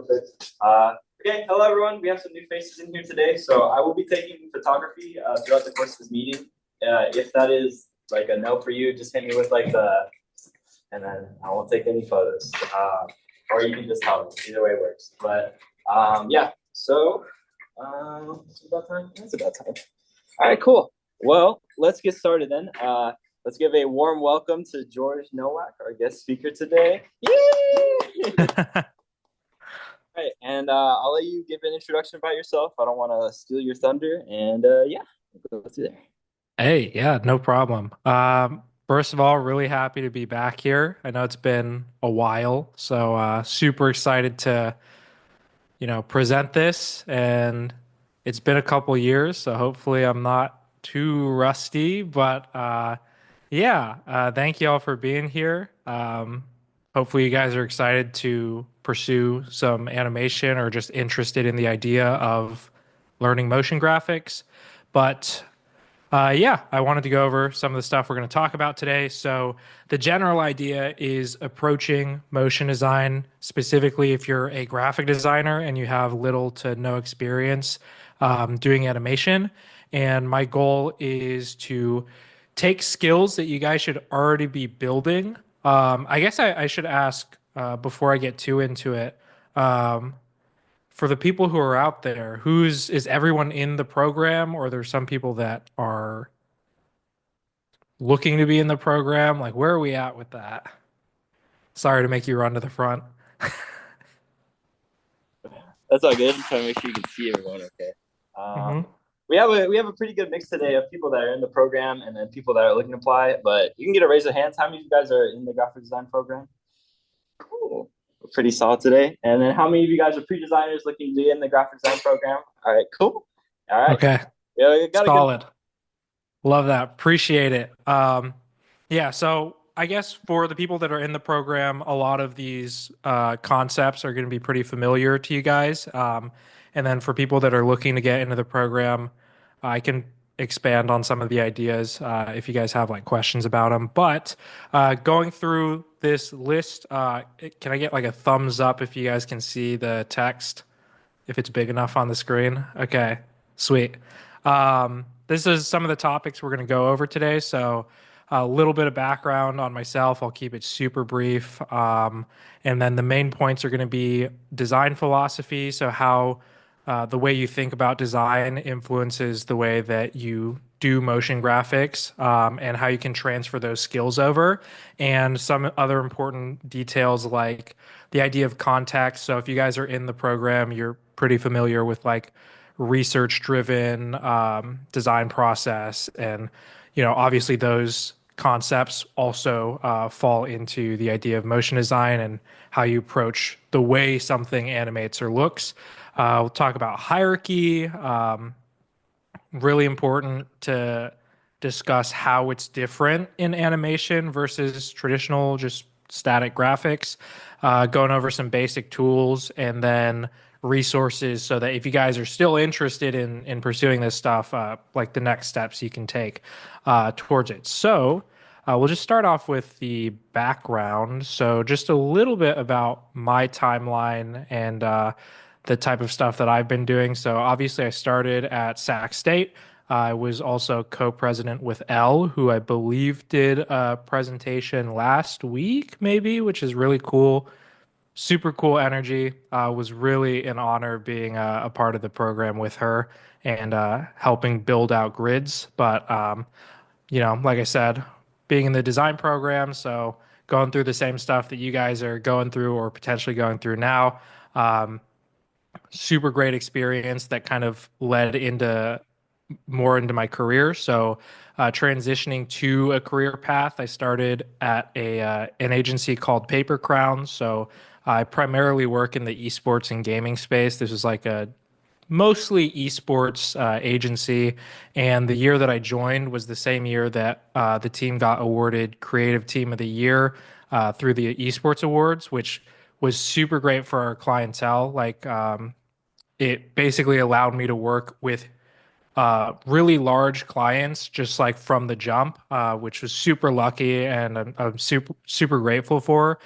Perfect. Okay, hello everyone. We have some new faces in here today. So I will be taking photography throughout the course of this meeting. If that is like a no for you, just hit me with like and then I won't take any photos. Or you can just tell me. Either way works. But yeah. So it's about time. It's about time. All right, cool. Well, let's get started then. Let's give a warm welcome to George Nowack, our guest speaker today. Yay! All right, and I'll let you give an introduction about yourself. I don't want to steal your thunder, and yeah, let's do there. Hey, yeah, no problem. First of all, really happy to be back here. I know it's been a while, so super excited to, present this. And it's been a couple years, so hopefully I'm not too rusty. But yeah, thank you all for being here. Hopefully you guys are excited to pursue some animation or just interested in the idea of learning motion graphics. But yeah, I wanted to go over some of the stuff we're going to talk about today. So, the general idea is approaching motion design, specifically if you're a graphic designer and you have little to no experience doing animation. And my goal is to take skills that you guys should already be building. I guess I should ask before I get too into it. Um, for the people who are out there, is everyone in the program, or there's some people that are looking to be in the program? Like, where are we at with that? Sorry to make you run to the front. That's all good. I'm trying to make sure you can see everyone. Okay. Hmm. We have a pretty good mix today of people that are in the program and then people that are looking to apply. But you can get a raise of hands. How many of you guys are in the graphic design program? Cool. We're pretty solid today. And then how many of you guys are pre-designers looking to be in the graphic design program? All right, cool. All right. Okay, Yeah, you got a good. solid. Love that. Appreciate it. Yeah, so I guess for the people that are in the program, a lot of these concepts are going to be pretty familiar to you guys. And then for people that are looking to get into the program, I can expand on some of the ideas if you guys have like questions about them. But going through this list, can I get like a thumbs up if you guys can see the text? If it's big enough on the screen. Okay, sweet. This is some of the topics we're going to go over today. So, a little bit of background on myself. I'll keep it super brief. And then the main points are going to be design philosophy. So, how the way you think about design influences the way that you do motion graphics, and how you can transfer those skills over, and some other important details like the idea of context. So if you guys are in the program, you're pretty familiar with like research driven design process, and obviously those concepts also fall into the idea of motion design and how you approach the way something animates or looks. We'll talk about hierarchy. Really important to discuss how it's different in animation versus traditional, just static graphics. Going over some basic tools and then resources so that if you guys are still interested in pursuing this stuff, like the next steps you can take towards it. So, we'll just start off with the background. So, just a little bit about my timeline and the type of stuff that I've been doing. So, obviously, I started at Sac State. I was also co-president with L, who I believe did a presentation last week, maybe, which is really cool. Super cool energy. Was really an honor being a part of the program with her and helping build out grids. But like I said, being in the design program, so going through the same stuff that you guys are going through or potentially going through now. Super great experience that kind of led into more into my career. So, transitioning to a career path, I started at an agency called Paper Crown. So, I primarily work in the esports and gaming space. This is like a mostly esports agency, and the year that I joined was the same year that the team got awarded Creative Team of the Year through the esports awards, which was super great for our clientele. Like, it basically allowed me to work with really large clients just like from the jump, which was super lucky, and I'm super grateful for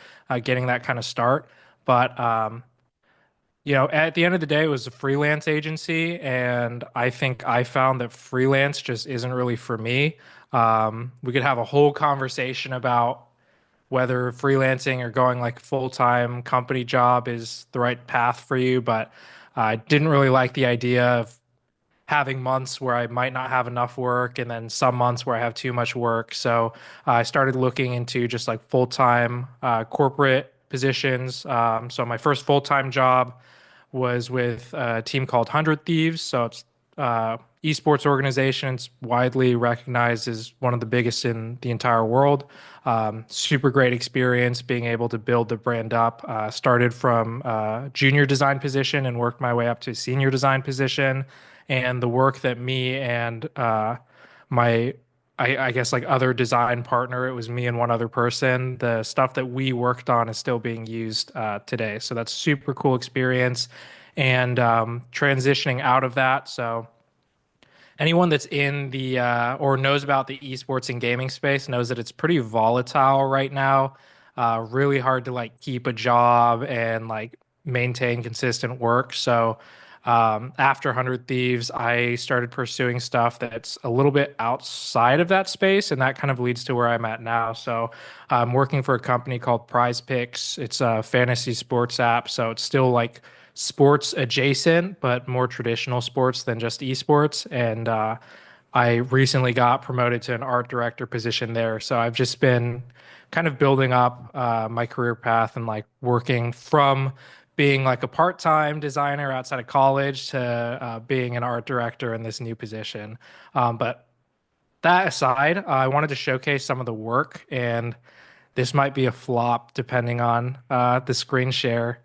getting that kind of start. But At the end of the day, it was a freelance agency, and I think I found that freelance just isn't really for me. We could have a whole conversation about whether freelancing or going like full-time company job is the right path for you, but I didn't really like the idea of having months where I might not have enough work and then some months where I have too much work. So I started looking into just like full-time corporate positions. So my first full-time job was with a team called 100 Thieves. So it's esports organization. It's widely recognized as one of the biggest in the entire world. Super great experience being able to build the brand up. Started from junior design position and worked my way up to senior design position. And the work that me and my I guess like other design partner, it was me and one other person. The stuff that we worked on is still being used today. So that's super cool experience. And transitioning out of that, so anyone that's in the or knows about the esports and gaming space knows that it's pretty volatile right now. Really hard to like keep a job and like maintain consistent work. So after 100 Thieves, I started pursuing stuff that's a little bit outside of that space, and that kind of leads to where I'm at now. So I'm working for a company called Prize Picks. It's a fantasy sports app, so it's still like sports adjacent, but more traditional sports than just esports. And I recently got promoted to an art director position there. So I've just been kind of building up my career path and like working from being like a part-time designer outside of college to being an art director in this new position. But that aside, I wanted to showcase some of the work, and this might be a flop depending on the screen share.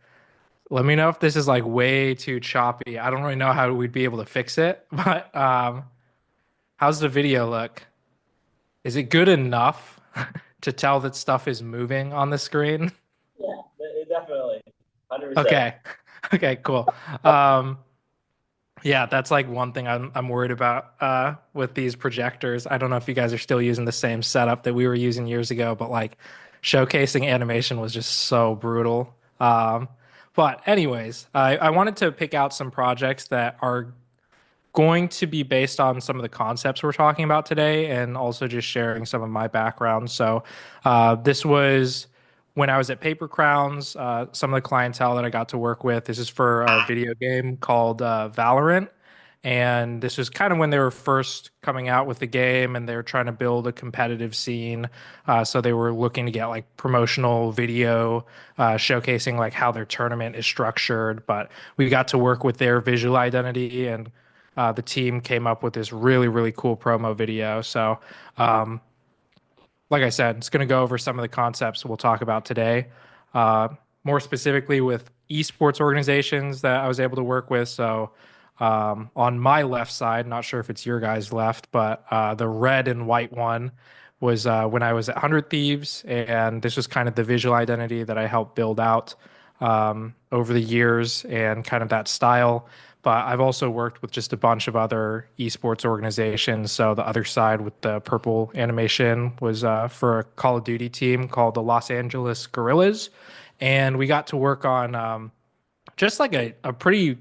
Let me know if this is like way too choppy. I don't really know how we'd be able to fix it, but how's the video look? Is it good enough to tell that stuff is moving on the screen? Yeah, definitely, 100%. Okay. Okay, cool. Um, yeah, that's like one thing I'm worried about with these projectors. I don't know if you guys are still using the same setup that we were using years ago, but like showcasing animation was just so brutal. But anyways, I wanted to pick out some projects that are going to be based on some of the concepts we're talking about today and also just sharing some of my background. So, this was when I was at Paper Crowns, some of the clientele that I got to work with. This is for a video game called Valorant. And this was kind of when they were first coming out with the game and they were trying to build a competitive scene. So they were looking to get like promotional video showcasing like how their tournament is structured. But we got to work with their visual identity, and the team came up with this really, really cool promo video. So, um, like I said, it's going to go over some of the concepts we'll talk about today, uh, more specifically with esports organizations that I was able to work with. So, on my left side, not sure if it's your guys' left, but the red and white one was when I was at 100 Thieves, and this was kind of the visual identity that I helped build out over the years and kind of that style. But I've also worked with just a bunch of other esports organizations. So the other side with the purple animation was for a Call of Duty team called the Los Angeles Guerrillas. And we got to work on just like a pretty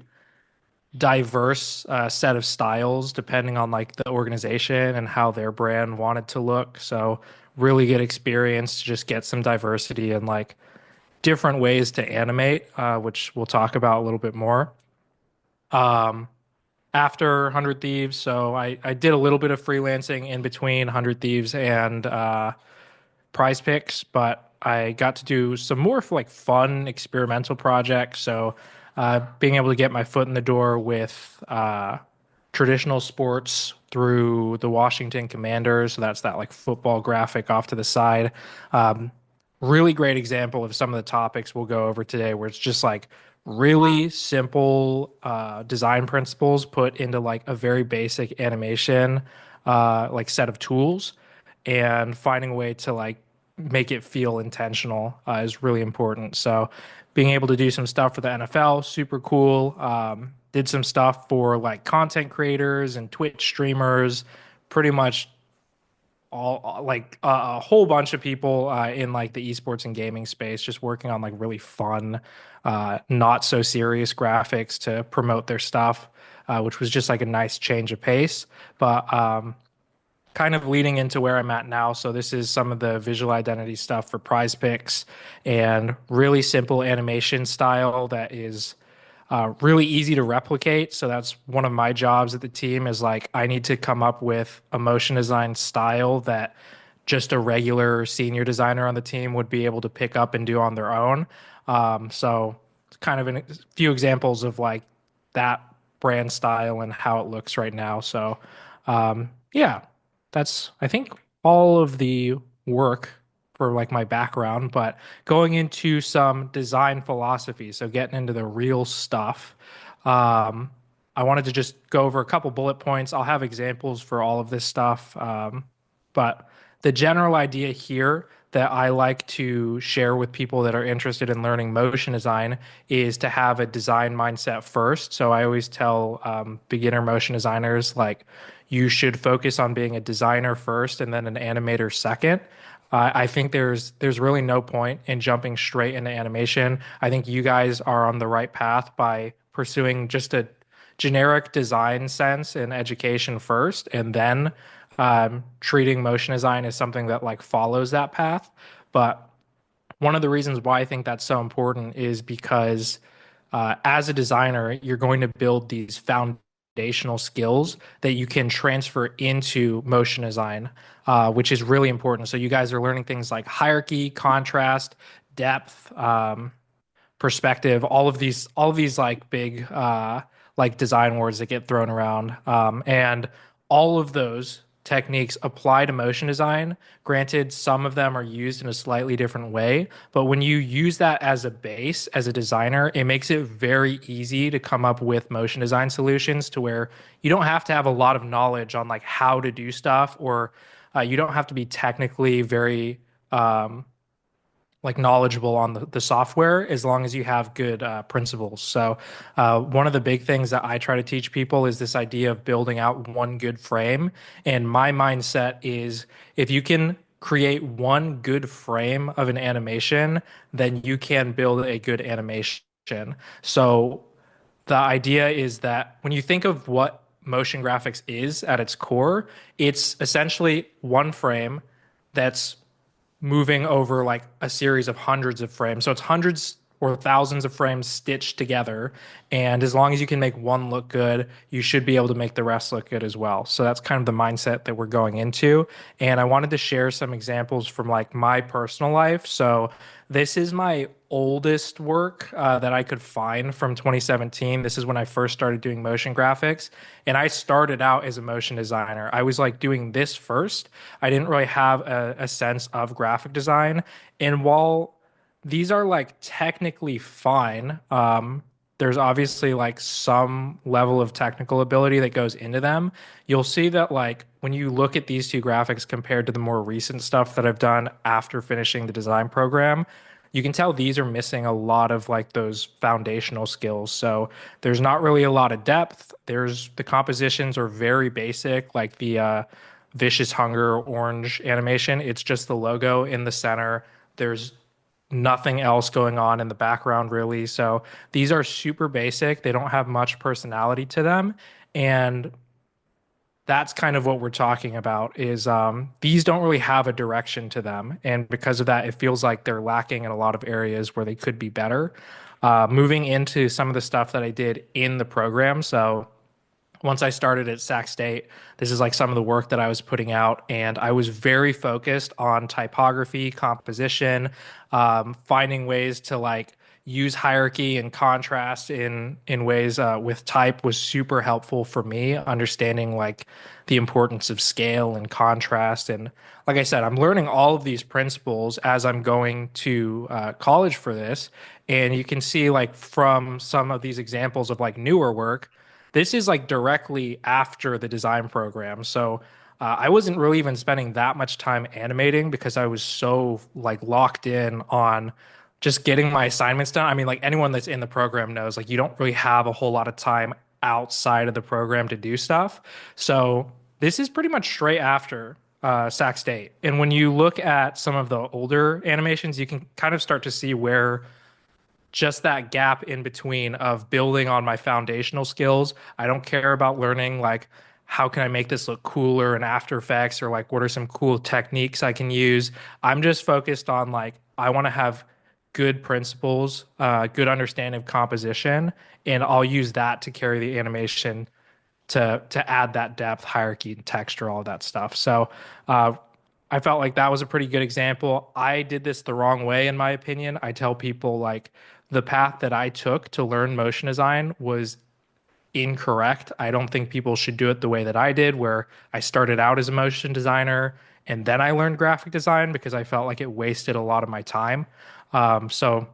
diverse set of styles depending on like the organization and how their brand wanted to look. So really good experience to just get some diversity and like different ways to animate, which we'll talk about a little bit more. Um, After 100 Thieves, so I did a little bit of freelancing in between 100 Thieves and Prize Picks, but I got to do some more like fun experimental projects. So being able to get my foot in the door with traditional sports through the Washington Commanders. So that's that like football graphic off to the side. Um, Really great example of some of the topics we'll go over today, where it's just like really simple design principles put into like a very basic animation like set of tools, and finding a way to like make it feel intentional is really important. So being able to do some stuff for the NFL, super cool. Did some stuff for like content creators and Twitch streamers, pretty much a whole bunch of people in like the esports and gaming space just working on like really fun, not so serious graphics to promote their stuff, which was just like a nice change of pace. But kind of leading into where I'm at now. So this is some of the visual identity stuff for prize picks and really simple animation style that is really easy to replicate. So that's one of my jobs at the team is like I need to come up with a motion design style that just a regular senior designer on the team would be able to pick up and do on their own. So it's kind of a few examples of like that brand style and how it looks right now. So yeah, that's I think all of the work for like my background, but going into some design philosophy, so getting into the real stuff. Um, I wanted to just go over a couple bullet points. I'll have examples for all of this stuff, but the general idea here that I like to share with people that are interested in learning motion design is to have a design mindset first. So I always tell beginner motion designers like you should focus on being a designer first and then an animator second. I think there's really no point in jumping straight into animation. I think you guys are on the right path by pursuing just a generic design sense in education first, and then treating motion design as something that like follows that path. But one of the reasons why I think that's so important is because as a designer, you're going to build these foundational skills that you can transfer into motion design, which is really important. So you guys are learning things like hierarchy, contrast, depth, perspective, all of these like big like design words that get thrown around. And all of those techniques apply to motion design. Granted, some of them are used in a slightly different way, but when you use that as a base as a designer, it makes it very easy to come up with motion design solutions to where you don't have to have a lot of knowledge on like how to do stuff, or you don't have to be technically very like knowledgeable on the software as long as you have good principles. So one of the big things that I try to teach people is this idea of building out one good frame. And my mindset is if you can create one good frame of an animation, then you can build a good animation. So the idea is that when you think of what motion graphics is at its core, it's essentially one frame that's moving over like a series of hundreds of frames. So it's hundreds or thousands of frames stitched together. And as long as you can make one look good, you should be able to make the rest look good as well. So that's kind of the mindset that we're going into. And I wanted to share some examples from like my personal life. So this is my oldest work that I could find from 2017. This is when I first started doing motion graphics. And I started out as a motion designer. I was like doing this first. I didn't really have a sense of graphic design. And while these are like technically fine, there's obviously like some level of technical ability that goes into them. You'll see that like when you look at these two graphics compared to the more recent stuff that I've done after finishing the design program, you can tell these are missing a lot of like those foundational skills. So there's not really a lot of depth. There's the compositions are very basic, like the Vicious Hunger orange animation. It's just the logo in the center. There's nothing else going on in the background really. So these are super basic. They don't have much personality to them. And that's kind of what we're talking about is these don't really have a direction to them. And because of that, it feels like they're lacking in a lot of areas where they could be better. Moving into some of the stuff that I did in the program. So once I started at Sac State, this is like some of the work that I was putting out, and I was very focused on typography, composition, finding ways to like use hierarchy and contrast in ways with type was super helpful for me, understanding like the importance of scale and contrast. And like I said, I'm learning all of these principles as I'm going to college for this, and you can see like from some of these examples of like newer work this is like directly after the design program. So I wasn't really even spending that much time animating because I was so like locked in on just getting my assignments done. I mean, like anyone that's in the program knows, like you don't really have a whole lot of time outside of the program to do stuff. So this is pretty much straight after. Sac State. And when you look at some of the older animations, you can kind of start to see where just that gap in between of building on my foundational skills. I don't care about learning like how can I make this look cooler in After Effects or like what are some cool techniques I can use. I'm just focused on like I want to have good principles, good understanding of composition, and I'll use that to carry the animation to add that depth, hierarchy, and texture, all of that stuff. So I felt like that was a pretty good example. I did this the wrong way, in my opinion. I tell people like the path that I took to learn motion design was incorrect. I don't think people should do it the way that I did, where I started out as a motion designer and then I learned graphic design because I felt like it wasted a lot of my time. So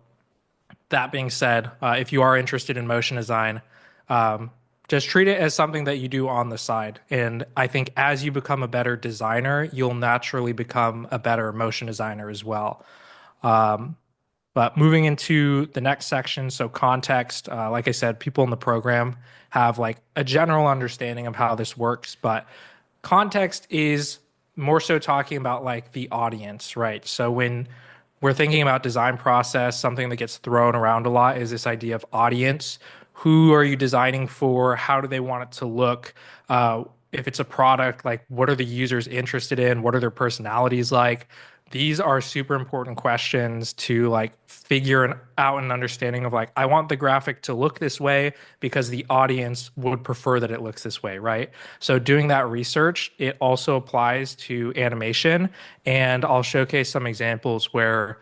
that being said, if you are interested in motion design, um, just treat it as something that you do on the side. And I think as you become a better designer, you'll naturally become a better motion designer as well. Um, but moving into the next section, so context, like I said, people in the program have like a general understanding of how this works, but context is more so talking about like the audience, right? So when we're thinking about design process, something that gets thrown around a lot is this idea of audience. Who are you designing for? How do they want it to look? If it's a product, like what are the users interested in? What are their personalities like? These are super important questions to like figure out an understanding of like, I want the graphic to look this way because the audience would prefer that it looks this way, right? So doing that research, it also applies to animation. And I'll showcase some examples where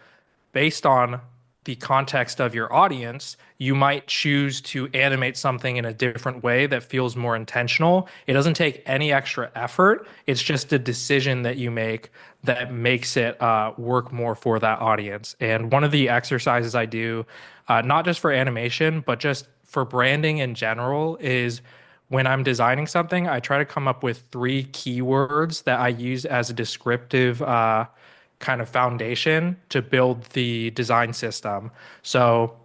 based on the context of your audience, you might choose to animate something in a different way that feels more intentional. It doesn't take any extra effort. It's just a decision that you make that makes it work more for that audience. And one of the exercises I do, not just for animation, but just for branding in general, is when I'm designing something, I try to come up with three keywords that I use as a descriptive kind of foundation to build the design system. So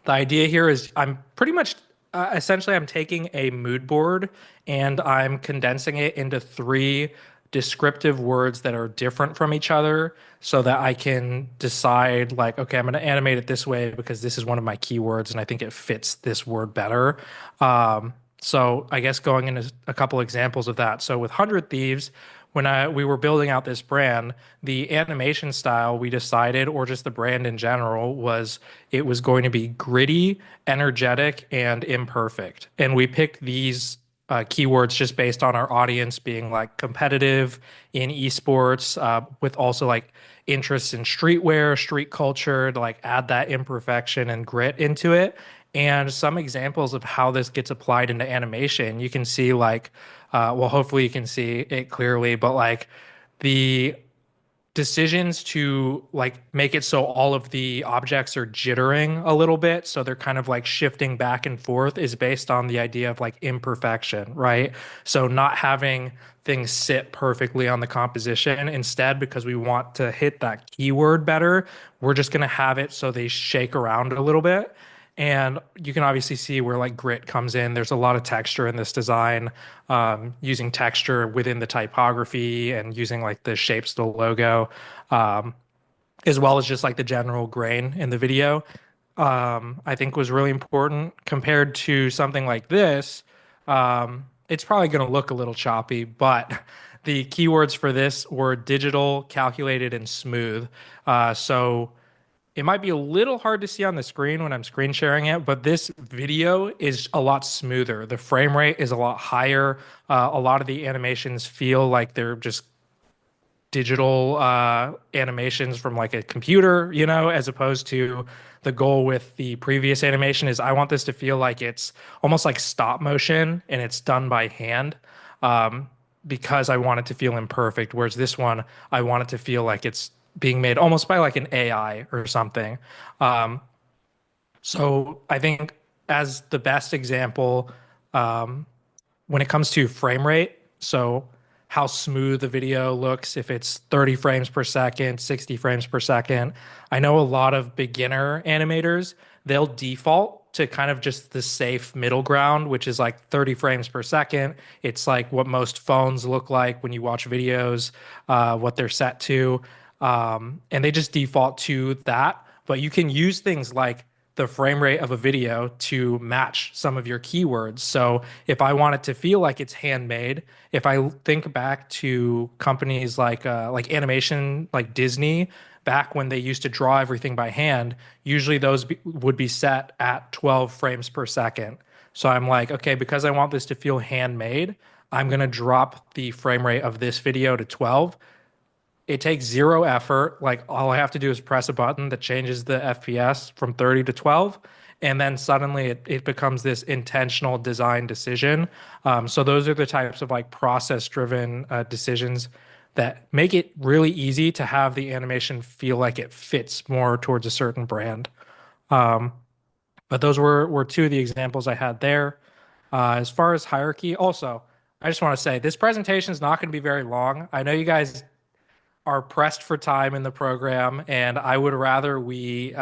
the idea here is I'm pretty much essentially I'm taking a mood board and I'm condensing it into three descriptive words that are different from each other so that I can decide like, okay, I'm going to animate it this way because this is one of my keywords and I think it fits this word better. So I guess going into a couple examples of that. So with 100 Thieves, when we were building out this brand, the animation style we decided, or just the brand in general, was it was going to be gritty, energetic, and imperfect. And we picked these keywords just based on our audience being like competitive in esports, with also like interests in streetwear, street culture, to like add that imperfection and grit into it. And some examples of how this gets applied into animation, you can see like, well, hopefully you can see it clearly, but like the decisions to like make it so all of the objects are jittering a little bit, so they're kind of like shifting back and forth, is based on the idea of like imperfection, right? So not having things sit perfectly on the composition. Instead, because we want to hit that keyword better, we're just going to have it so they shake around a little bit. And you can obviously see where like grit comes in. There's a lot of texture in this design, using texture within the typography and using like the shapes of the logo, um, as well as just like the general grain in the video. I think was really important compared to something like this. It's probably going to look a little choppy, but the keywords for this were digital, calculated, and smooth. So it might be a little hard to see on the screen when I'm screen sharing it, but this video is a lot smoother. The frame rate is a lot higher. A lot of the animations feel like they're just digital animations from like a computer, you know, as opposed to the goal with the previous animation is I want this to feel like it's almost like stop motion and it's done by hand. Because I want it to feel imperfect. Whereas this one, I want it to feel like it's being made almost by like an AI or something. Um, so I think as the best example, um, when it comes to frame rate, so how smooth the video looks, if it's 30 frames per second, 60 frames per second. I know a lot of beginner animators, they'll default to kind of just the safe middle ground, which is like 30 frames per second. It's like what most phones look like when you watch videos, what they're set to. And they just default to that. But you can use things like the frame rate of a video to match some of your keywords. So if I want it to feel like it's handmade, if I think back to companies like animation, like Disney, back when they used to draw everything by hand, usually would be set at 12 frames per second. So I'm like, okay, because I want this to feel handmade, I'm going to drop the frame rate of this video to 12. It takes zero effort. Like all I have to do is press a button that changes the FPS from 30 to 12. And then suddenly it becomes this intentional design decision. So those are the types of like process driven decisions that make it really easy to have the animation feel like it fits more towards a certain brand. Um, but those were two of the examples I had there. As far as hierarchy, also, I just want to say this presentation is not going to be very long. I know you guys are pressed for time in the program, and I would rather we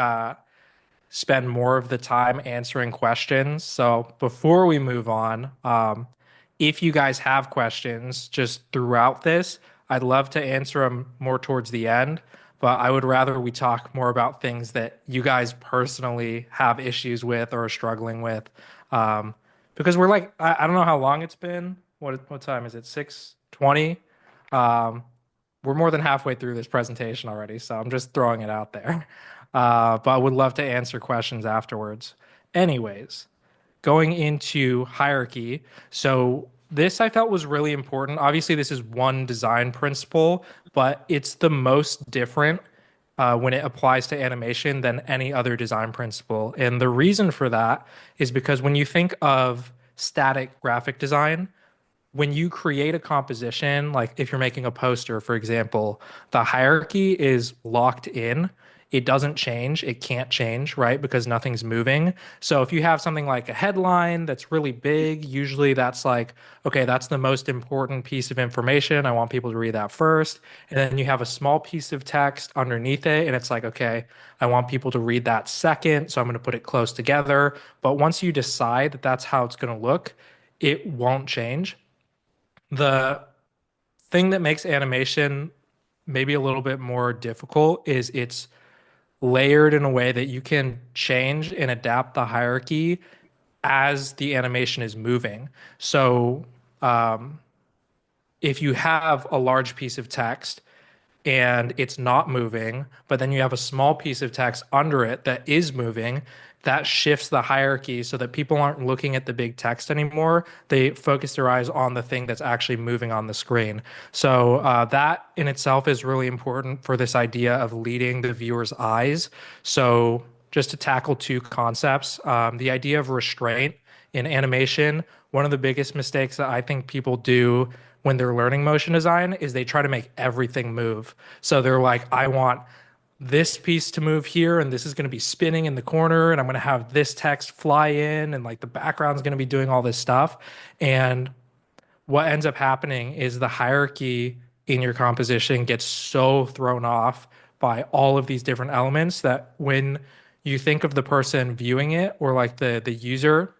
spend more of the time answering questions. So before we move on, if you guys have questions just throughout this, I'd love to answer them more towards the end. But I would rather we talk more about things that you guys personally have issues with or are struggling with. Um, because we're like, I don't know how long it's been. What time is it? 6:20. Um, we're more than halfway through this presentation already, so I'm just throwing it out there. But I would love to answer questions afterwards. Anyways, going into hierarchy. So this I felt was really important. Obviously, this is one design principle, but it's the most different when it applies to animation than any other design principle. And the reason for that is because when you think of static graphic design, when you create a composition, like if you're making a poster, for example, the hierarchy is locked in. It doesn't change. It can't change, right? Because nothing's moving. So if you have something like a headline that's really big, usually that's like, okay, that's the most important piece of information. I want people to read that first. And then you have a small piece of text underneath it. And it's like, okay, I want people to read that second. So I'm going to put it close together. But once you decide that that's how it's going to look, it won't change. The thing that makes animation maybe a little bit more difficult is it's layered in a way that you can change and adapt the hierarchy as the animation is moving. So, if you have a large piece of text and it's not moving, but then you have a small piece of text under it that is moving, that shifts the hierarchy so that people aren't looking at the big text anymore. They focus their eyes on the thing that's actually moving on the screen. So that in itself is really important for this idea of leading the viewer's eyes. So just to tackle two concepts, the idea of restraint in animation, one of the biggest mistakes that I think people do when they're learning motion design is they try to make everything move. So they're like, I want this piece to move here, and this is going to be spinning in the corner, and I'm going to have this text fly in, and like the background's going to be doing all this stuff. And what ends up happening is the hierarchy in your composition gets so thrown off by all of these different elements that when you think of the person viewing it or like the user,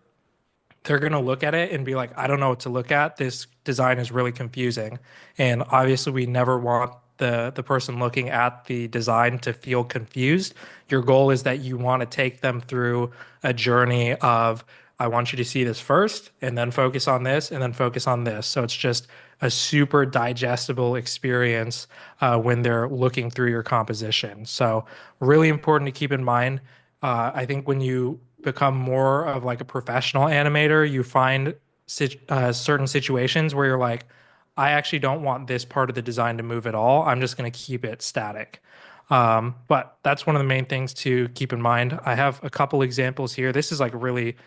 they're going to look at it and be like, I don't know what to look at. This design is really confusing. And obviously, we never want the person looking at the design to feel confused. Your goal is that you want to take them through a journey of, I want you to see this first, and then focus on this, and then focus on this. So it's just a super digestible experience when they're looking through your composition. So really important to keep in mind. I think when you become more of like a professional animator, you find certain situations where you're like, I actually don't want this part of the design to move at all. I'm just going to keep it static. But that's one of the main things to keep in mind. I have a couple examples here. This is like really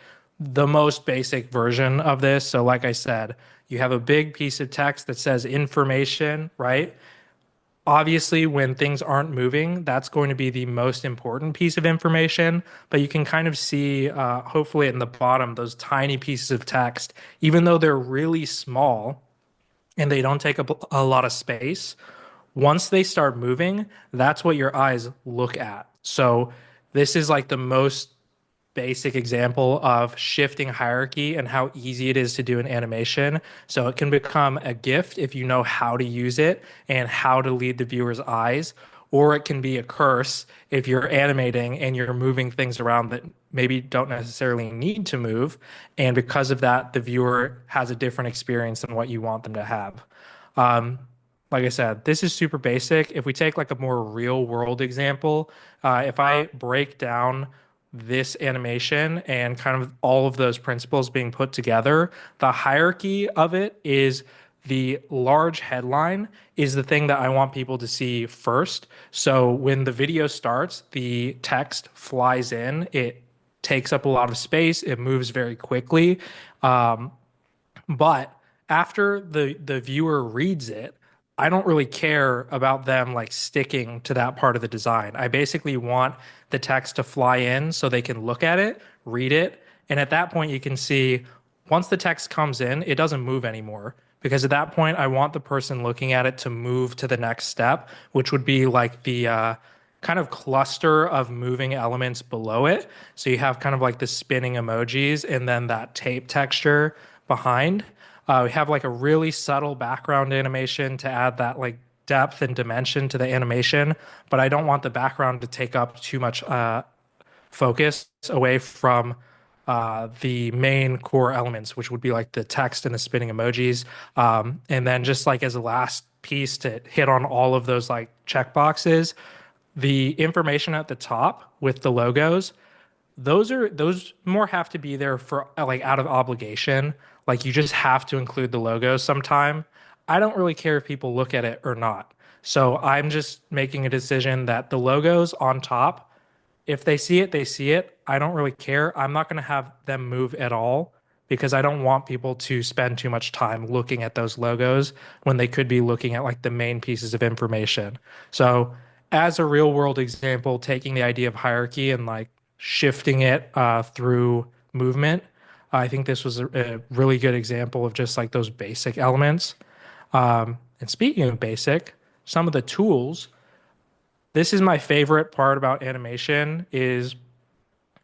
the most basic version of this. So, like I said, you have a big piece of text that says information, right? Obviously, when things aren't moving, that's going to be the most important piece of information. But you can kind of see, hopefully, in the bottom, those tiny pieces of text, even though they're really small and they don't take up a lot of space, once they start moving, that's what your eyes look at. So, this is like the most basic example of shifting hierarchy and how easy it is to do an animation. So it can become a gift if you know how to use it and how to lead the viewer's eyes, or it can be a curse if you're animating and you're moving things around that maybe don't necessarily need to move. And because of that, the viewer has a different experience than what you want them to have. Um, like I said, this is super basic. If we take like a more real world example, if I break down this animation and kind of all of those principles being put together, the hierarchy of it is the large headline is the thing that I want people to see first. So when the video starts, the text flies in, it takes up a lot of space, it moves very quickly. Um, but after the viewer reads it, I don't really care about them like sticking to that part of the design. I basically want the text to fly in so they can look at it, read it, and at that point you can see once the text comes in, it doesn't move anymore. Because at that point, I want the person looking at it to move to the next step, which would be like the kind of cluster of moving elements below it. So you have kind of like the spinning emojis and then that tape texture behind. We have like a really subtle background animation to add that like depth and dimension to the animation, but I don't want the background to take up too much focus away from the main core elements, which would be like the text and the spinning emojis. And then just like as a last piece to hit on all of those like check boxes, the information at the top with the logos, those more have to be there for like out of obligation. Like you just have to include the logos sometime. I don't really care if people look at it or not. So I'm just making a decision that the logos on top, if they see it, they see it. I don't really care. I'm not going to have them move at all because I don't want people to spend too much time looking at those logos when they could be looking at like the main pieces of information. So, as a real world example, taking the idea of hierarchy and like shifting it through movement, I think this was a really good example of just like those basic elements. And speaking of basic, some of the tools, this is my favorite part about animation is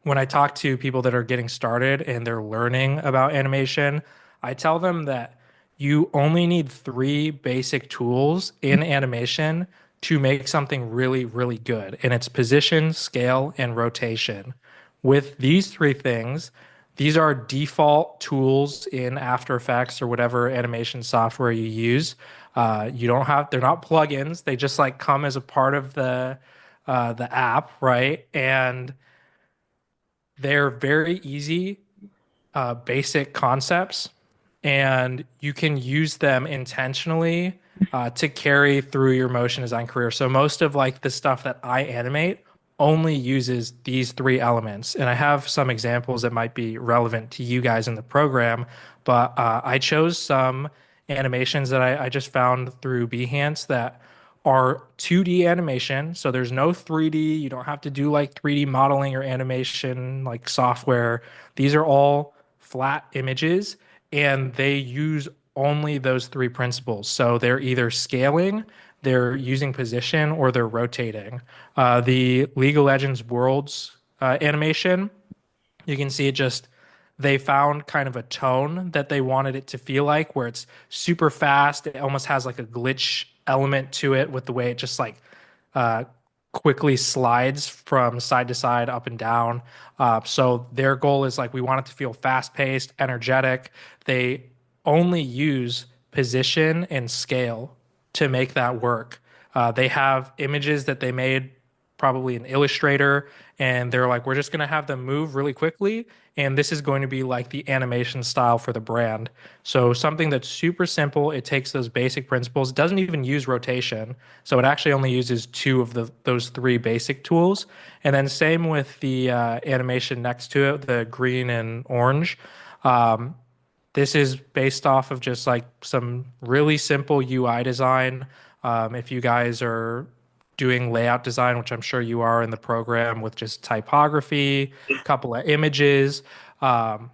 when I talk to people that are getting started and they're learning about animation, I tell them that you only need three basic tools in animation to make something really, really good. And it's position, scale, and rotation. With these three things, these are default tools in After Effects or whatever animation software you use. You don't have, they're not plugins. They just like come as a part of the app, right? And they're very easy, basic concepts, and you can use them intentionally to carry through your motion design career. So most of like the stuff that I animate only uses these three elements, and I have some examples that might be relevant to you guys in the program. But I chose some animations that I just found through Behance that are 2D animation. So there's no 3D. You don't have to do like 3D modeling or animation like software. These are all flat images and they use only those three principles. So they're either scaling, they're using position, or they're rotating. The League of Legends Worlds animation, you can see it just they found kind of a tone that they wanted it to feel like where it's super fast. It almost has like a glitch element to it with the way it just like uh, quickly slides from side to side, up and down. So their goal is like we want it to feel fast paced, energetic. They only use position and scale to make that work. They have images that they made probably in Illustrator, and they're like, we're just going to have them move really quickly, and this is going to be like the animation style for the brand. So something that's super simple. It takes those basic principles, doesn't even use rotation, so it actually only uses two of those three basic tools. And then same with the animation next to it, the green and orange. Um, this is based off of just like some really simple UI design. If you guys are doing layout design, which I'm sure you are in the program with just typography, a couple of images, um,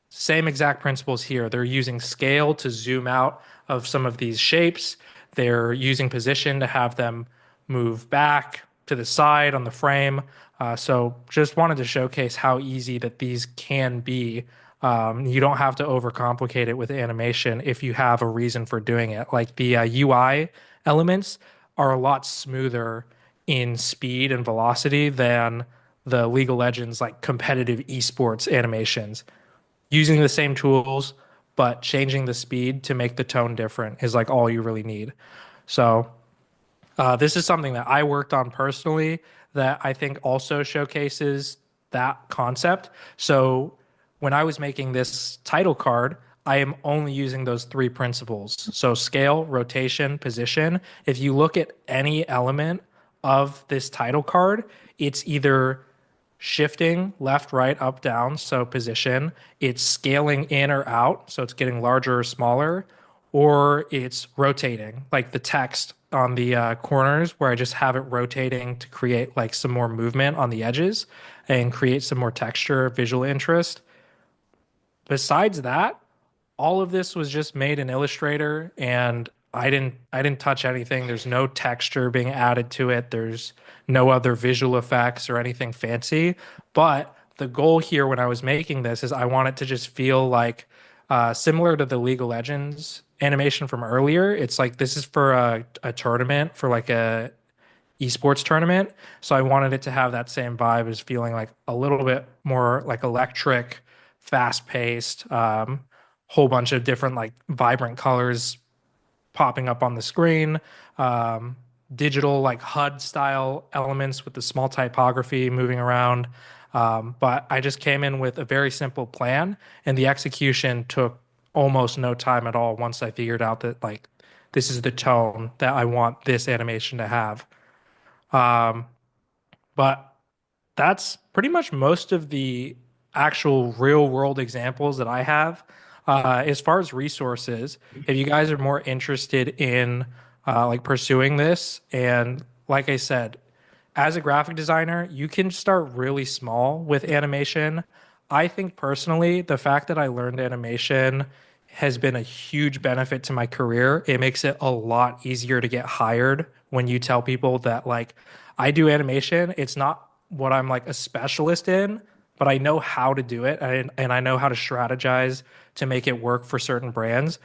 same exact principles here. They're using scale to zoom out of some of these shapes. They're using position to have them move back. to the side on the frame. So just wanted to showcase how easy that these can be. You don't have to overcomplicate it with animation if you have a reason for doing it. Like the UI elements are a lot smoother in speed and velocity than the League of Legends like competitive esports animations. Using the same tools, but changing the speed to make the tone different is like all you really need. So this is something that I worked on personally that I think also showcases that concept. So when I was making this title card, I am only using those three principles. So scale, rotation, position. If you look at any element of this title card, it's either shifting left, right, up, down, so position. It's scaling in or out, so it's getting larger or smaller, or it's rotating, like the text on the corners where I just have it rotating to create like some more movement on the edges and create some more texture, visual interest. Besides that, all of this was just made in Illustrator and I didn't touch anything. There's no texture being added to it. There's no other visual effects or anything fancy. But the goal here when I was making this is I want it to just feel like similar to the League of Legends animation from earlier. It's like this is for a tournament for like a esports tournament. So I wanted it to have that same vibe as feeling like a little bit more like electric, fast paced, whole bunch of different like vibrant colors popping up on the screen, um, digital like HUD style elements with the small typography moving around. But I just came in with a very simple plan, and the execution took almost no time at all once I figured out that like this is the tone that I want this animation to have. Um, but that's pretty much most of the actual real world examples that I have. As far as resources, if you guys are more interested in like pursuing this, and like I said, as a graphic designer, you can start really small with animation. I think personally, the fact that I learned animation has been a huge benefit to my career. It makes it a lot easier to get hired when you tell people that, like, I do animation. It's not what I'm like a specialist in, but I know how to do it and I know how to strategize to make it work for certain brands.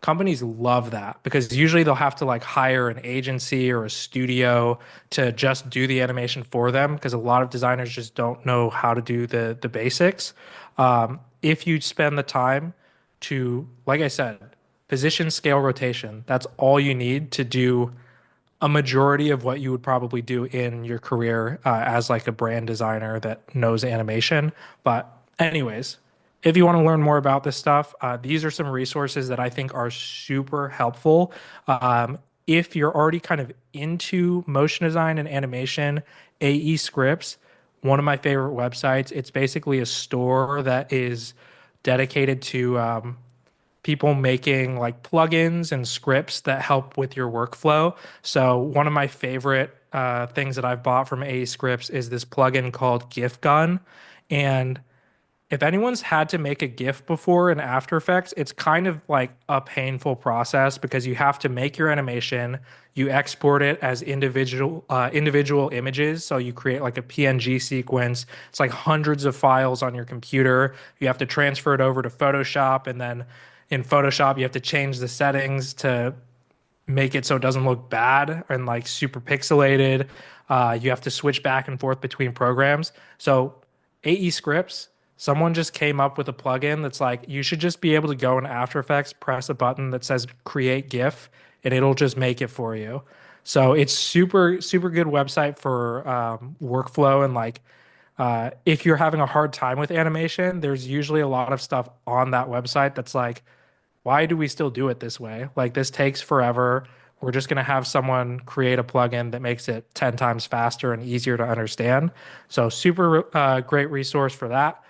Companies love that because usually they'll have to like hire an agency or a studio to just do the animation for them because a lot of designers just don't know how to do the basics. If you spend the time to, like I said, position, scale, rotation, that's all you need to do a majority of what you would probably do in your career as like a brand designer that knows animation. But anyways, if you want to learn more about this stuff, these are some resources that I think are super helpful. If you're already kind of into motion design and animation, AE Scripts, one of my favorite websites. It's basically a store that is dedicated to people making like plugins and scripts that help with your workflow. So one of my favorite things that I've bought from AE Scripts is this plugin called GIF Gun. And if anyone's had to make a GIF before in After Effects, it's kind of like a painful process because you have to make your animation, you export it as individual images. So you create like a PNG sequence. It's like hundreds of files on your computer. You have to transfer it over to Photoshop, and then in Photoshop you have to change the settings to make it so it doesn't look bad and like super pixelated. You have to switch back and forth between programs. So AE Scripts, someone just came up with a plugin that's like you should just be able to go in After Effects, press a button that says create GIF, and it'll just make it for you. So it's super good website for workflow and like if you're having a hard time with animation, there's usually a lot of stuff on that website that's like why do we still do it this way? Like this takes forever. We're just going to have someone create a plugin that makes it 10 times faster and easier to understand. So super great resource for that.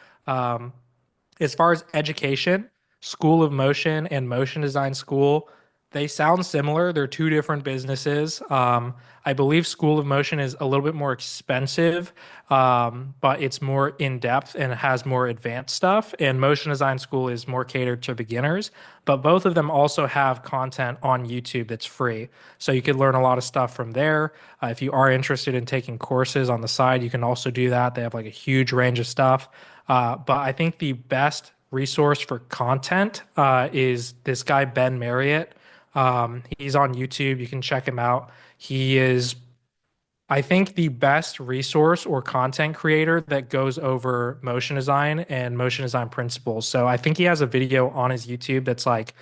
As far as education, School of Motion and Motion Design School, They sound similar. They're two different businesses. I believe School of Motion is a little bit more expensive, but it's more in depth and has more advanced stuff. And Motion Design School is more catered to beginners. But both of them also have content on YouTube that's free. So you could learn a lot of stuff from there. If you are interested in taking courses on the side, you can also do that. They have like a huge range of stuff. But I think the best resource for content is this guy, Ben Marriott. He's on YouTube. You can check him out. He is, I think, the best resource or content creator that goes over motion design and motion design principles. So I think he has a video on his YouTube that's like,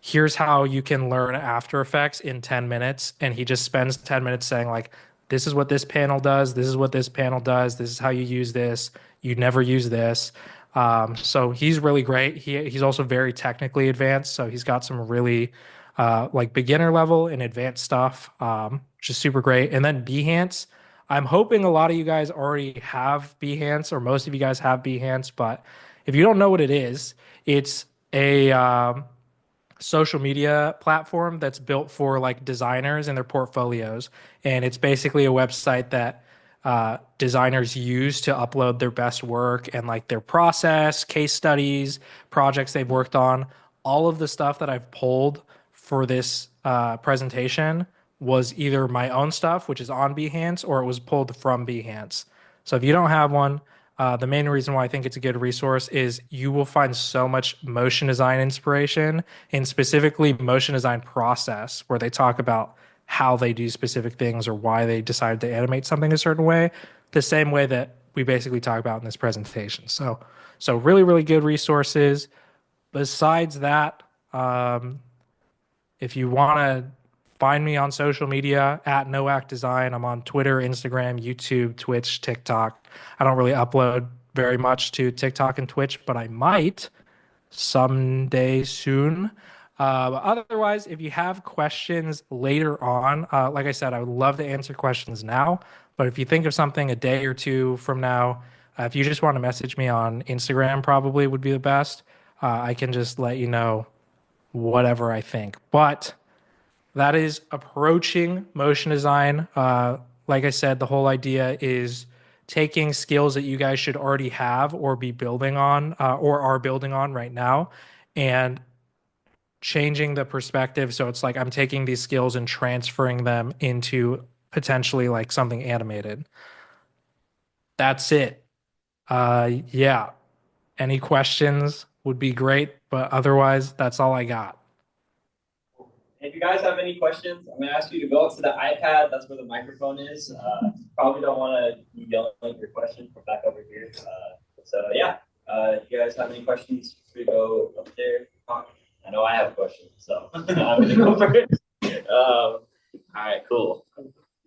here's how you can learn After Effects in 10 minutes. And he just spends 10 minutes saying, like, this is what this panel does. This is what this panel does. This is how you use this. You never use this. So he's really great. He's also very technically advanced. So he's got some really like beginner level and advanced stuff, which is super great. And then Behance. I'm hoping a lot of you guys already have Behance, or most of you guys have Behance. But if you don't know what it is, it's a social media platform that's built for like designers and their portfolios. And it's basically a website that designers use to upload their best work and like their process, case studies, projects they've worked on. All of the stuff that I've pulled for this presentation was either my own stuff, which is on Behance, or it was pulled from Behance. So if you don't have one, the main reason why I think it's a good resource is you will find so much motion design inspiration, and specifically motion design process, where they talk about how they do specific things or why they decided to animate something a certain way, the same way that we basically talk about in this presentation. So really, really good resources. Besides that, if you want to find me on social media at Nowack Design, I'm on Twitter, Instagram, YouTube, Twitch, TikTok. I don't really upload very much to TikTok and Twitch, but I might someday soon. Otherwise, if you have questions later on, like I said, I would love to answer questions now. But if you think of something a day or two from now, if you just want to message me on Instagram, probably would be the best. I can just let you know whatever I think. But that is approaching motion design. Like I said, the whole idea is taking skills that you guys should already have or be building on or are building on right now and changing the perspective. So it's like I'm taking these skills and transferring them into potentially like something animated. That's it. Yeah. Any questions would be great, but otherwise, that's all I got. If you guys have any questions, I'm gonna ask you to go up to the iPad. That's where the microphone is. Probably don't want to be yelling your question from back over here. So yeah, if you guys have any questions, feel free to go up there. I know I have questions, so I'm gonna go first. All right, cool.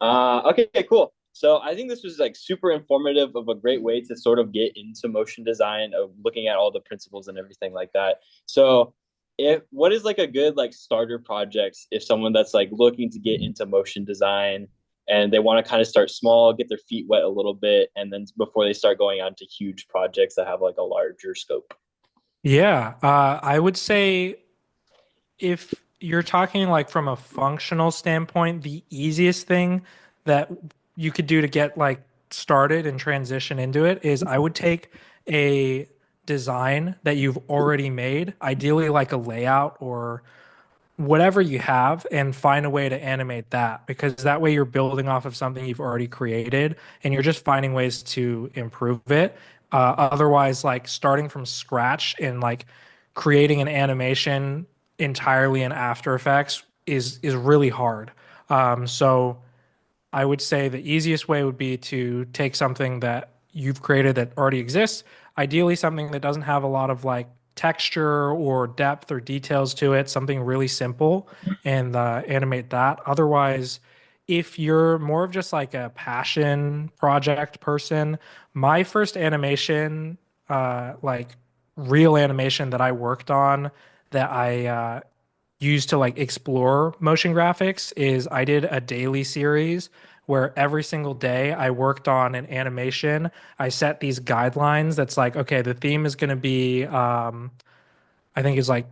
Okay, cool. So I think this was like super informative of a great way to sort of get into motion design, of looking at all the principles and everything like that. So if what is like a good like starter projects if someone that's like looking to get into motion design and they want to kind of start small, get their feet wet a little bit, and then before they start going on to huge projects that have like a larger scope. Yeah, I would say if you're talking like from a functional standpoint, the easiest thing that you could do to get like started and transition into it is I would take a design that you've already made, ideally like a layout or whatever you have, and find a way to animate that, because that way you're building off of something you've already created and you're just finding ways to improve it. Otherwise, like starting from scratch and like creating an animation entirely in After Effects is really hard. So I would say the easiest way would be to take something that you've created that already exists, ideally something that doesn't have a lot of like texture or depth or details to it, something really simple, and animate that. Otherwise, if you're more of just like a passion project person, my first animation, like real animation that I worked on that I used to like explore motion graphics is I did a daily series where every single day I worked on an animation. I set these guidelines that's like, okay, the theme is going to be, I think it's like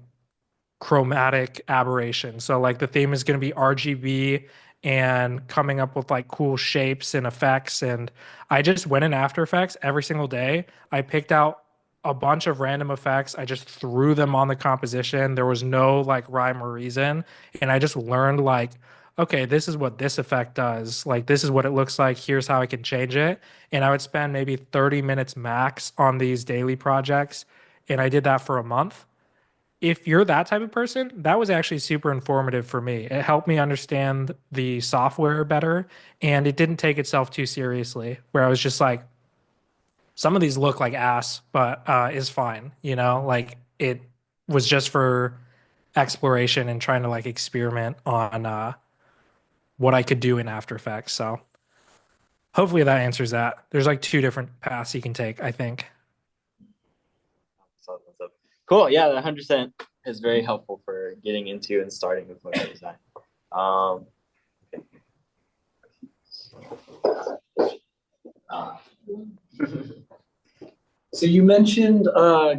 chromatic aberration. So like the theme is going to be RGB and coming up with like cool shapes and effects. And I just went in After Effects every single day. I picked out a bunch of random effects. I just threw them on the composition. There was no like rhyme or reason. And I just learned like, okay, this is what this effect does. Like this is what it looks like. Here's how I can change it. And I would spend maybe 30 minutes max on these daily projects. And I did that for a month. If you're that type of person, that was actually super informative for me. It helped me understand the software better, and it didn't take itself too seriously, where I was just like, some of these look like ass, but is fine, you know? Like it was just for exploration and trying to like experiment on what I could do in After Effects. So hopefully that answers that. There's like two different paths you can take, I think. So, cool. Yeah, that 100% is very helpful for getting into and starting with motion design. Um, uh, So you mentioned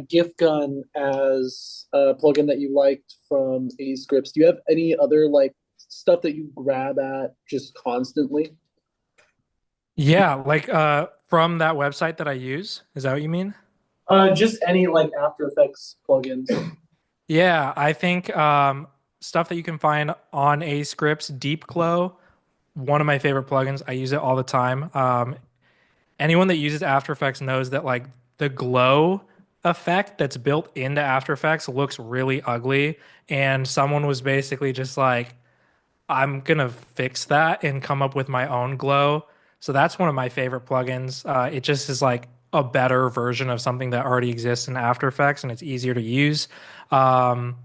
GIF Gun as a plugin that you liked from A Scripts. Do you have any other like stuff that you grab at just constantly? Yeah, like from that website that I use. Is that what you mean? Just any like After Effects plugins. Yeah, I think stuff that you can find on A Scripts, Deep Glow, one of my favorite plugins. I use it all the time. Anyone that uses After Effects knows that like the glow effect that's built into After Effects looks really ugly. And someone was basically just like, I'm gonna fix that and come up with my own glow. So that's one of my favorite plugins. It just is like a better version of something that already exists in After Effects and it's easier to use. Um,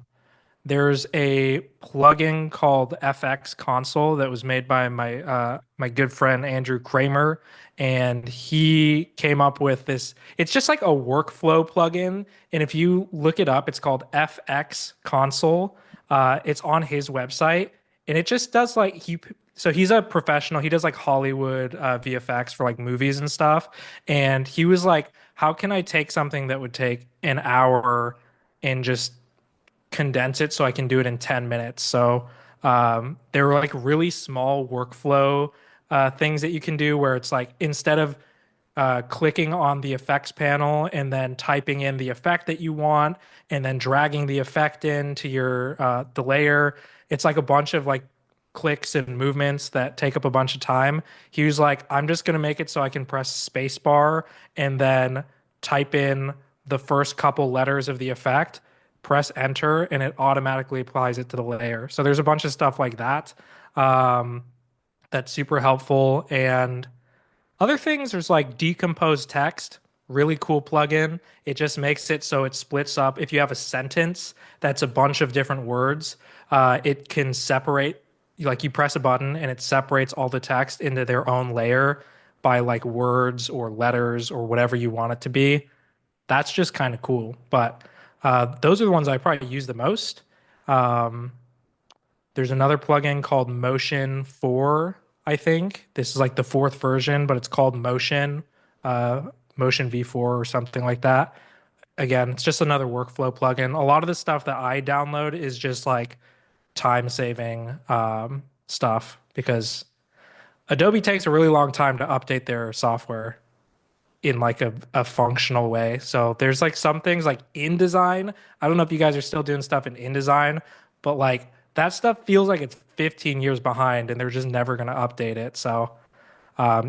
there's a plugin called FX Console that was made by my good friend Andrew Kramer, and he came up with this. It's just like a workflow plugin, and if you look it up, it's called FX Console. It's on his website, and it just does like he. So he's a professional. He does like Hollywood VFX for like movies and stuff. And he was like, "How can I take something that would take an hour and just condense it so I can do it in 10 minutes?" So there were like really small workflow things that you can do where it's like instead of clicking on the effects panel and then typing in the effect that you want and then dragging the effect into your the layer, it's like a bunch of like clicks and movements that take up a bunch of time. He was like, I'm just gonna make it so I can press space bar and then type in the first couple letters of the effect, press enter, and it automatically applies it to the layer. So there's a bunch of stuff like that that's super helpful. And other things, there's like decomposed text, really cool plugin. It just makes it so it splits up. If you have a sentence that's a bunch of different words, it can separate, like you press a button and it separates all the text into their own layer by like words or letters or whatever you want it to be. That's just kind of cool. But those are the ones I probably use the most. Um, there's another plugin called Motion 4, I think. This is like the fourth version, but it's called uh, Motion V4 or something like that. Again, it's just another workflow plugin. A lot of the stuff that I download is just like time saving stuff because Adobe takes a really long time to update their software in like a functional way. So there's like some things like InDesign. I don't know if you guys are still doing stuff in InDesign, but like that stuff feels like it's 15 years behind and they're just never going to update it. So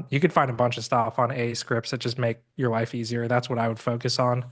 you could find a bunch of stuff on A scripts that just make your life easier. That's what I would focus on.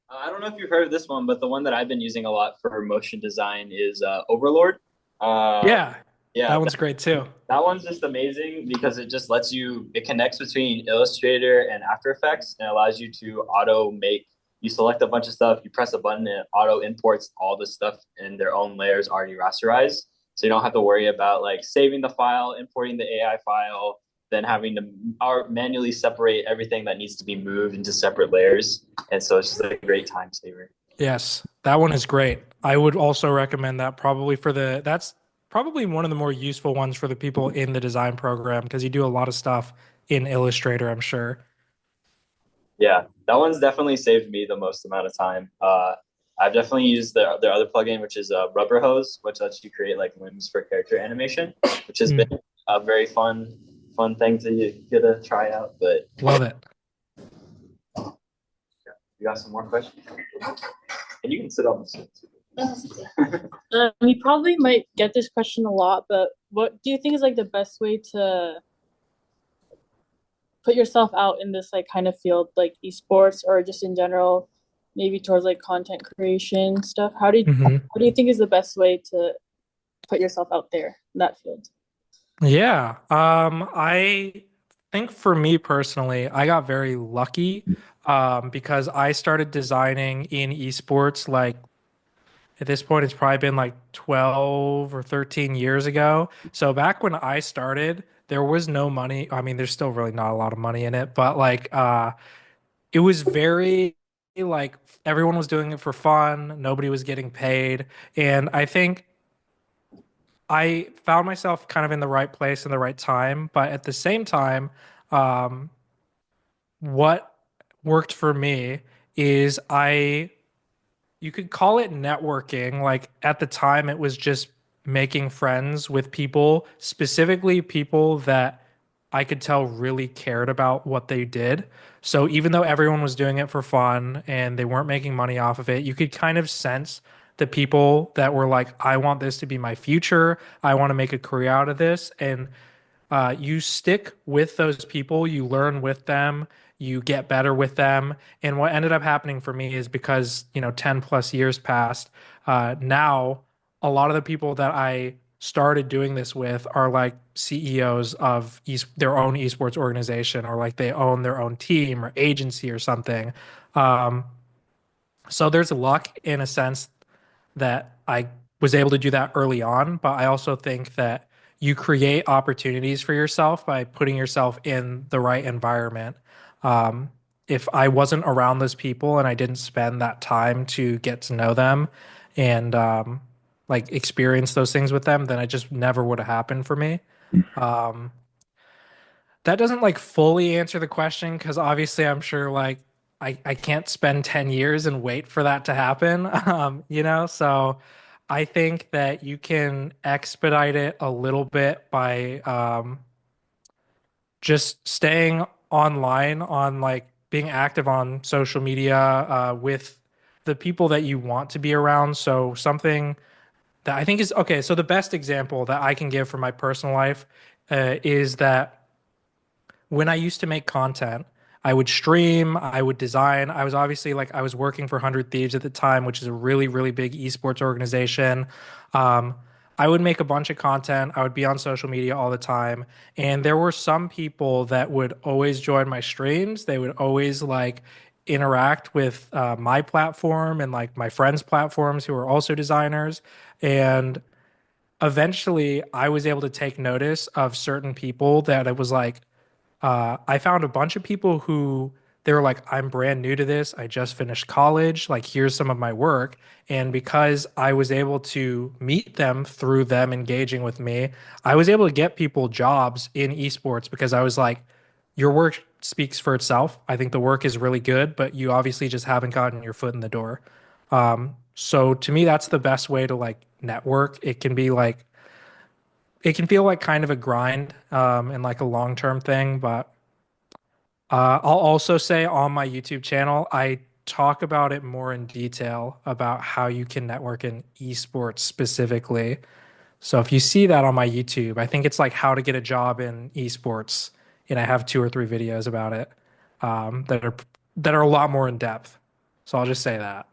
I don't know if you've heard of this one, but the one that I've been using a lot for motion design is Overlord. Uh, Yeah, yeah, that one's great too. that one's just amazing because it just lets you, it connects between Illustrator and After Effects and allows you to auto make, you select a bunch of stuff, you press a button, and it auto imports all the stuff in their own layers already rasterized. So you don't have to worry about like saving the file, importing the AI file, then having to manually separate everything that needs to be moved into separate layers. And so it's just a great time saver. Yes, that one is great. I would also recommend that probably that's probably one of the more useful ones for the people in the design program because you do a lot of stuff in Illustrator, I'm sure. Yeah, that one's definitely saved me the most amount of time. I've definitely used their other plugin, which is Rubber Hose, which lets you create like limbs for character animation, which has Mm, been a very fun thing to get to try out. But love it. yeah, you got some more questions? And you can sit on this. You probably might get this question a lot, but what do you think is like the best way to put yourself out in this like kind of field, like esports or just in general, maybe towards like content creation stuff? What do you think is the best way to put yourself out there in that field? Yeah. I think for me personally, I got very lucky because I started designing in esports like at this point it's probably been like 12 or 13 years ago. So back when I started, there was no money. I mean, there's still really not a lot of money in it, but like it was very like everyone was doing it for fun, nobody was getting paid, and I think I found myself kind of in the right place in the right time, but at the same time, um, what worked for me is you could call it networking. Like at the time, it was just making friends with people, specifically people that I could tell really cared about what they did. So even though everyone was doing it for fun and they weren't making money off of it, you could kind of sense the people that were like, I want this to be my future. I want to make a career out of this. And you stick with those people, you learn with them, you get better with them. And what ended up happening for me is because, 10 plus years passed, now a lot of the people that I started doing this with are like CEOs of their own esports organization, or like they own their own team or agency or something. Um, so there's luck in a sense that I was able to do that early on, but I also think that you create opportunities for yourself by putting yourself in the right environment. Um, if I wasn't around those people and I didn't spend that time to get to know them and like experience those things with them, then it just never would have happened for me. Um, that doesn't like fully answer the question because obviously I'm sure like I can't spend 10 years and wait for that to happen. So I think that you can expedite it a little bit by just staying online on like being active on social media with the people that you want to be around. So something that I think is okay. So the best example that I can give from my personal life is that when I used to make content, I would stream, I would design. I was obviously like I was working for 100 Thieves at the time, which is a really, really big esports organization. Um, I would make a bunch of content. I would be on social media all the time. And there were some people that would always join my streams. They would always like interact with my platform and like my friends' platforms who are also designers. And eventually I was able to take notice of certain people that it was like, I found a bunch of people who they were like, I'm brand new to this. I just finished college. Like, here's some of my work. And because I was able to meet them through them engaging with me, I was able to get people jobs in esports because I was like, your work speaks for itself. I think the work is really good, but you obviously just haven't gotten your foot in the door. So to me, that's the best way to like network. It can feel like kind of a grind and like a long term thing, but I'll also say on my YouTube channel, I talk about it more in detail about how you can network in esports specifically. So if you see that on my YouTube, I think it's like how to get a job in esports, and I have two or three videos about it that are a lot more in depth. So I'll just say that.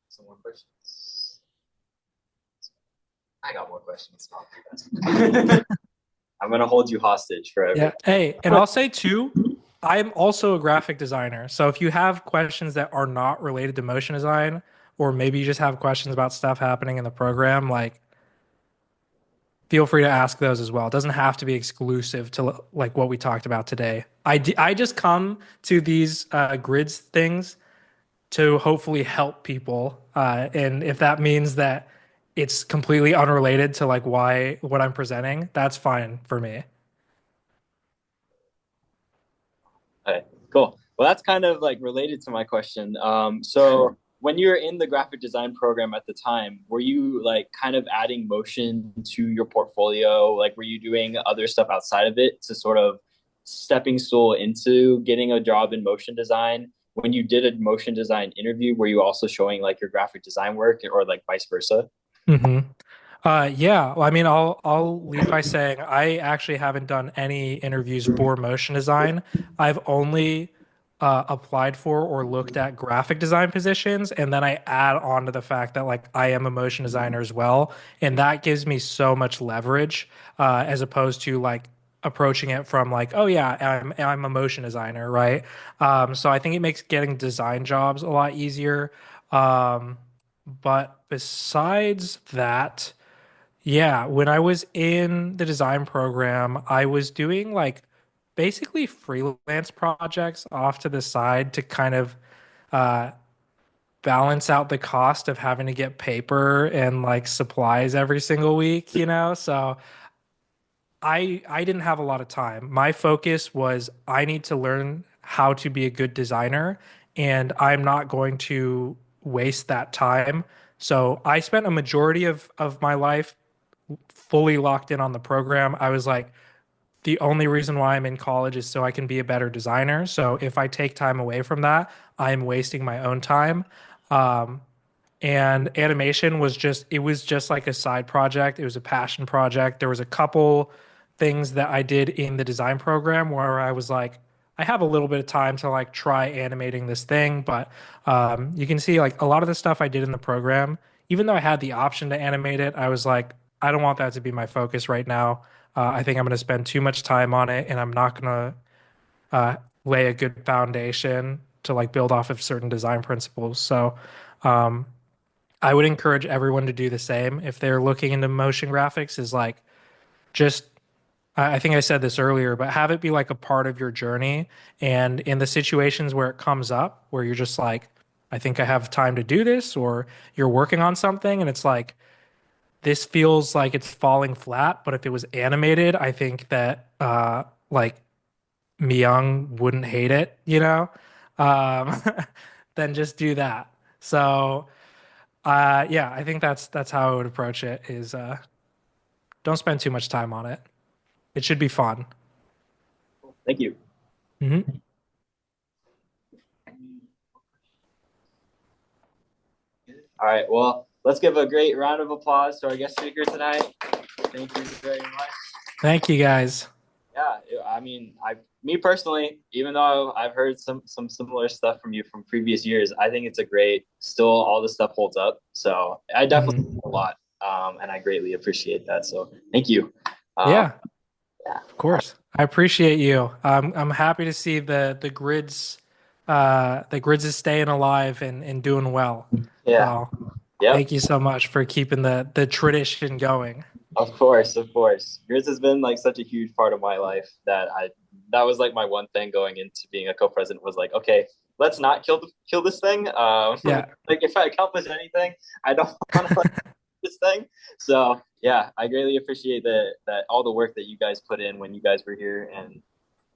Some more questions. I got more questions. I'm gonna hold you hostage forever. Yeah. Hey, and I'll say too, I'm also a graphic designer. So if you have questions that are not related to motion design, or maybe you just have questions about stuff happening in the program, like feel free to ask those as well. It doesn't have to be exclusive to like what we talked about today. I just come to these grids things to hopefully help people. And if that means that it's completely unrelated to like what I'm presenting, that's fine for me. Okay, cool. Well, that's kind of like related to my question. So when you were in the graphic design program at the time, were you like kind of adding motion to your portfolio? Like, were you doing other stuff outside of it to sort of stepping stool into getting a job in motion design? When you did a motion design interview, were you also showing like your graphic design work or like vice versa? Hmm. Yeah. Well, I mean, I'll lead by saying I actually haven't done any interviews for motion design. I've only applied for or looked at graphic design positions, and then I add on to the fact that like I am a motion designer as well, and that gives me so much leverage as opposed to like approaching it from like, oh yeah, I'm a motion designer, right? So I think it makes getting design jobs a lot easier. Um, but besides that. Yeah, when I was in the design program, I was doing like basically freelance projects off to the side to kind of uh, balance out the cost of having to get paper and like supplies every single week, you know? So I didn't have a lot of time. My focus was I need to learn how to be a good designer, and I'm not going to waste that time. So I spent a majority of my life fully locked in on the program. I was like, the only reason why I'm in college is so I can be a better designer. So if I take time away from that, I'm wasting my own time. Um, and animation was just, it was just like a side project. It was a passion project. There was a couple things that I did in the design program where I was like, I have a little bit of time to like try animating this thing, but you can see like a lot of the stuff I did in the program, even though I had the option to animate it, I was like, I don't want that to be my focus right now. I think I'm going to spend too much time on it, and I'm not going to lay a good foundation to like build off of certain design principles. So um, I would encourage everyone to do the same if they're looking into motion graphics. Is like just I think I said this earlier, but have it be like a part of your journey. And in the situations where it comes up, where you're just like, I think I have time to do this, or you're working on something and it's like, this feels like it's falling flat. But if it was animated, I think that like Myung wouldn't hate it, you know? Um, then just do that. So yeah, I think that's how I would approach it is don't spend too much time on it. It should be fun. Thank you. Hmm. All right, well, let's give a great round of applause to our guest speaker tonight. Thank you very much. Thank you guys. Yeah, I mean, me personally, even though I've heard some similar stuff from you from previous years, I think it's a great. Still, all the stuff holds up. So I definitely Mhm. a lot, and I greatly appreciate that. So thank you. Yeah, Yeah, of course. I appreciate you. I'm happy to see the grids is staying alive and doing well. yeah, So yep. thank you so much for keeping the tradition going. Of course, of course. Grizz has been like such a huge part of my life that was like my one thing going into being a co-president was like, okay, let's not kill this thing. Yeah. Like if I accomplish anything, I don't want to like this thing. So yeah, I greatly appreciate that all the work that you guys put in when you guys were here and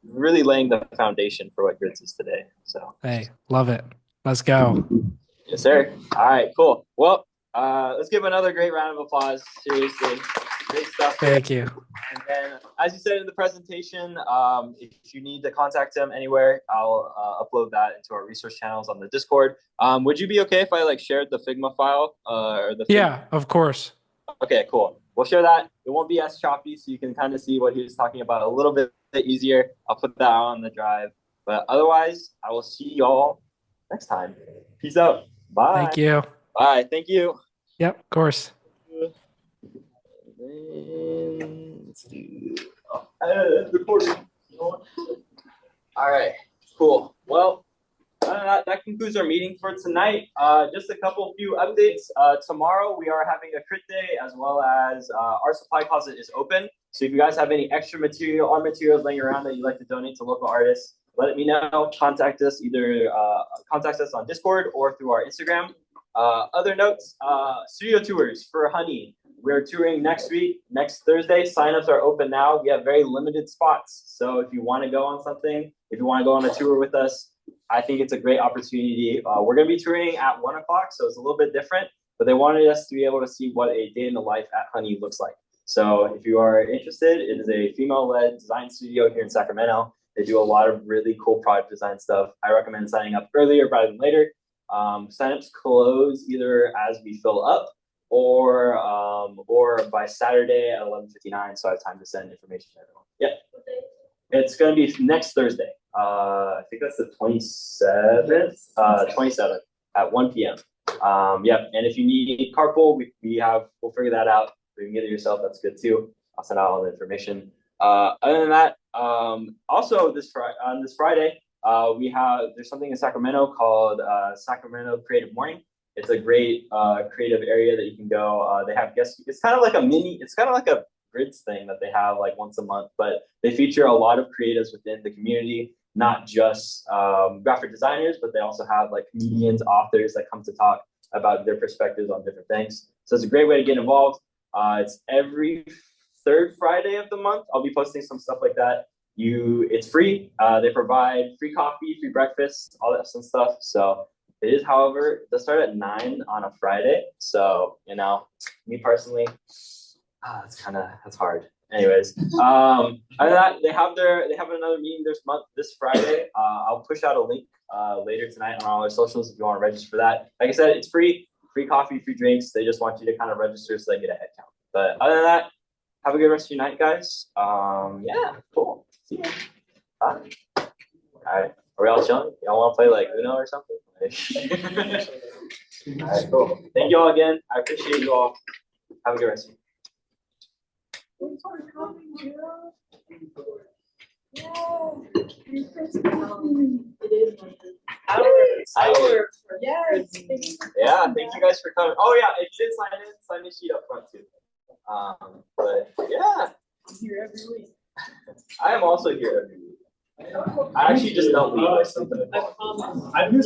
really laying the foundation for what Grizz is today. So Hey, love it. Let's go. yes, sir. All right, cool. Well, let's give another great round of applause. Seriously, great stuff here. Thank you. And then, as you said in the presentation, if you need to contact him anywhere, I'll upload that into our resource channels on the Discord. Would you be okay if I like shared the Figma file or the Figma? Yeah, of course. Okay, cool. We'll share that. It won't be as choppy, so you can kind of see what he was talking about a little bit easier. I'll put that on the drive. But otherwise, I will see y'all next time. Peace out. Bye. Thank you. Bye. Thank you. Yep, of course. Let's do recording. All right, cool. Well, that concludes our meeting for tonight. Just a few updates. Tomorrow we are having a crit day as well as our supply closet is open. So if you guys have any extra material or materials laying around that you'd like to donate to local artists, let me know. Contact us contact us on Discord or through our Instagram. Other notes, studio tours for Honey. we're touring next week, next Thursday. Signups are open now. We have very limited spots. So if you want to go on something, if you want to go on a tour with us, I think it's a great opportunity. We're going to be touring at 1 o'clock, so it's a little bit different, but they wanted us to be able to see what a day in the life at Honey looks like. So if you are interested, it is a female-led design studio here in Sacramento. They do a lot of really cool product design stuff. I recommend signing up earlier rather than later. Signups close either as we fill up or by Saturday at 11:59, so I have time to send information to everyone. Yeah. It's going to be next Thursday. I think that's the 27th, 27th at 1 p.m. Yeah, and if you need carpool, we'll figure that out. If you can get it yourself, that's good too. I'll send out all the information. Other than that, also this Friday, there's something in Sacramento called Sacramento Creative Morning. It's a great creative area that you can go. They have guests. It's kind of like a GRIDS thing that they have like once a month, but they feature a lot of creatives within the community, not just graphic designers, but they also have like comedians, authors that come to talk about their perspectives on different things. So it's a great way to get involved. It's every third Friday of the month. I'll be posting some stuff like that. It's free. They provide free coffee, free breakfast, all that some stuff. So it is, however, they start at 9 on a Friday. So, me personally, that's hard. Anyways, other than that, they have another meeting this Friday. I'll push out a link later tonight on all our socials if you want to register for that. Like I said, it's free coffee, free drinks. They just want you to kind of register so they get a head count. But other than that, have a good rest of your night, guys. Yeah, cool. See you. Bye. All right. Are we all chilling? Y'all want to play like Uno or something? All right, cool. Thank you all again. I appreciate you all. Have a good rest of your Yeah, thank you guys for coming. Oh yeah, if you did sign the sheet up front too. But yeah, I'm here every week. I am also here every week. I actually just don't leave. I sleep in the I car. promise. I miss